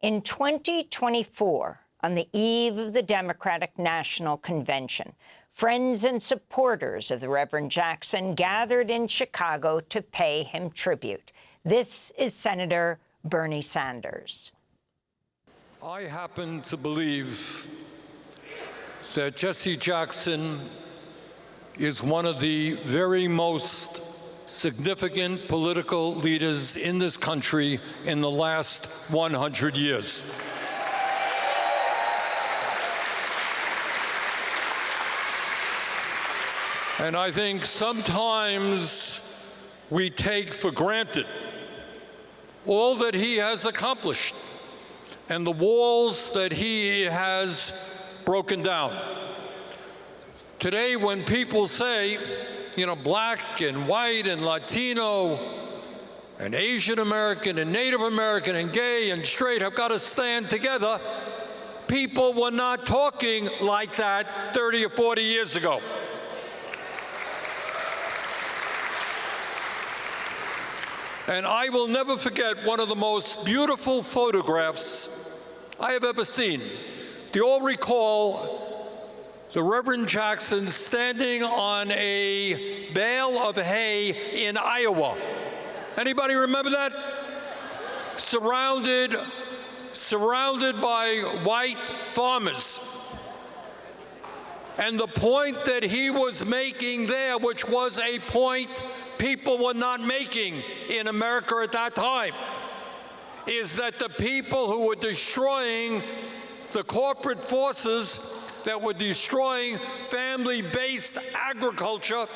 In 2024, on the eve of the Democratic National Convention, friends and supporters of the Reverend Jackson gathered in Chicago to pay him tribute. This is Senator Bernie Sanders. I happen to believe that Jesse Jackson is one of the very most significant political leaders in this country in the last 100 years. And I think sometimes we take for granted all that he has accomplished and the walls that he has broken down. Today, when people say, black and white and Latino and Asian American and Native American and gay and straight have got to stand together, people were not talking like that 30 or 40 years ago. And I will never forget one of the most beautiful photographs I have ever seen. Do you all recall the Reverend Jackson standing on a bale of hay in Iowa? Anybody remember that? Surrounded by white farmers. And the point that he was making there, which was a point people were not making in America at that time, is that the people who were destroying the corporate forces that were destroying family-based agriculture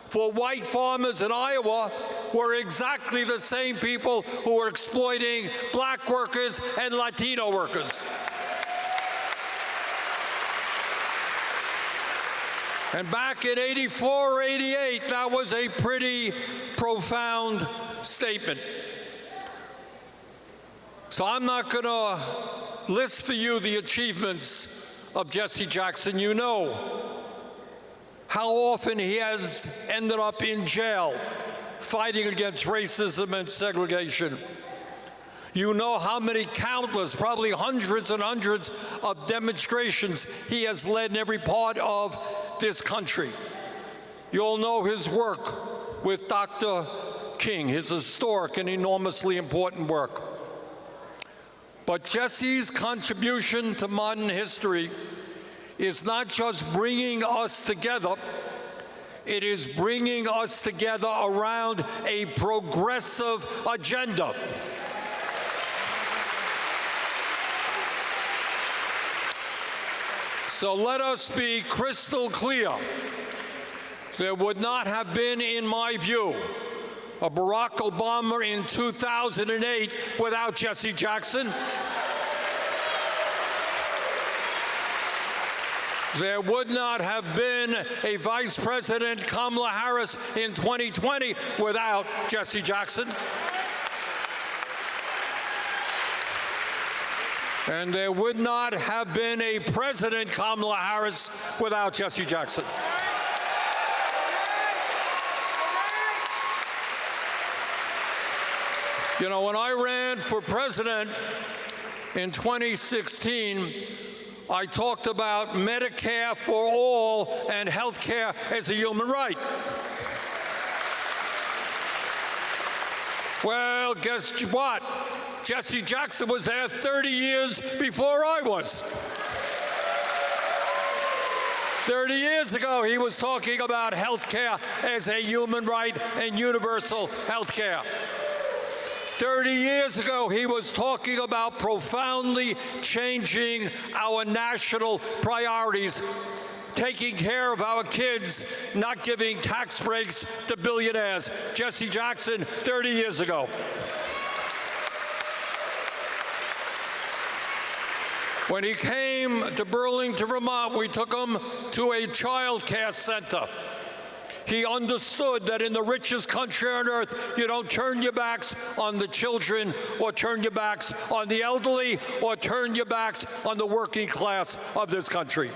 for white farmers in Iowa were exactly the same people who were exploiting black workers and Latino workers. And back in '84 or '88, that was a pretty profound statement. So I'm not going to list for you the achievements of Jesse Jackson. You know how often he has ended up in jail fighting against racism and segregation. You know how many countless, probably hundreds and hundreds of demonstrations he has led in every part of this country. You all know his work with Dr. King, his historic and enormously important work. But Jesse's contribution to modern history is not just bringing us together, it is bringing us together around a progressive agenda. So let us be crystal clear. There would not have been, in my view, a Barack Obama in 2008 without Jesse Jackson. There would not have been a Vice President Kamala Harris in 2020 without Jesse Jackson. And there would not have been a President Kamala Harris without Jesse Jackson. When I ran for president in 2016, I talked about Medicare for all and health care as a human right. Well, guess what? Jesse Jackson was there 30 years before I was. 30 years ago, he was talking about health care as a human right and universal health care. 30 years ago, he was talking about profoundly changing our national priorities, taking care of our kids, not giving tax breaks to billionaires. Jesse Jackson, 30 years ago. When he came to Burlington, Vermont, we took him to a child care center. He understood that in the richest country on earth, you don't turn your backs on the children or turn your backs on the elderly or turn your backs on the working class of this country.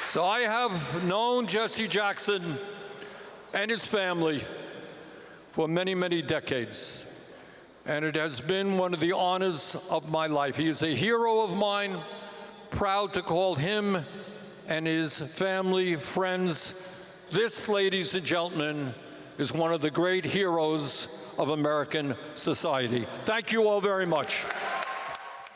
So I have known Jesse Jackson and his family for many, many decades. And it has been one of the honors of my life. He is a hero of mine, proud to call him and his family, friends. This, ladies and gentlemen, is one of the great heroes of American society. Thank you all very much.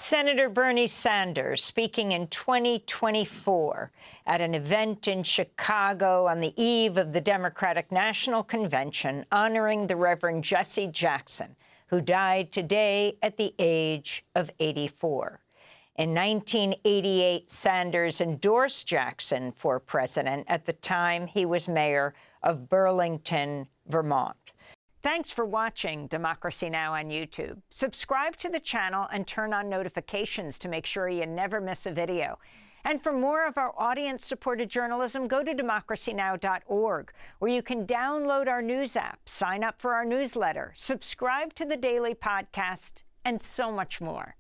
Senator Bernie Sanders speaking in 2024 at an event in Chicago on the eve of the Democratic National Convention honoring the Reverend Jesse Jackson, who died today at the age of 84. In 1988, Sanders endorsed Jackson for president. At the time, he was mayor of Burlington, Vermont. Thanks for watching Democracy Now! On YouTube. Subscribe to the channel and turn on notifications to make sure you never miss a video. And for more of our audience-supported journalism, go to democracynow.org, where you can download our news app, sign up for our newsletter, subscribe to the daily podcast, and so much more.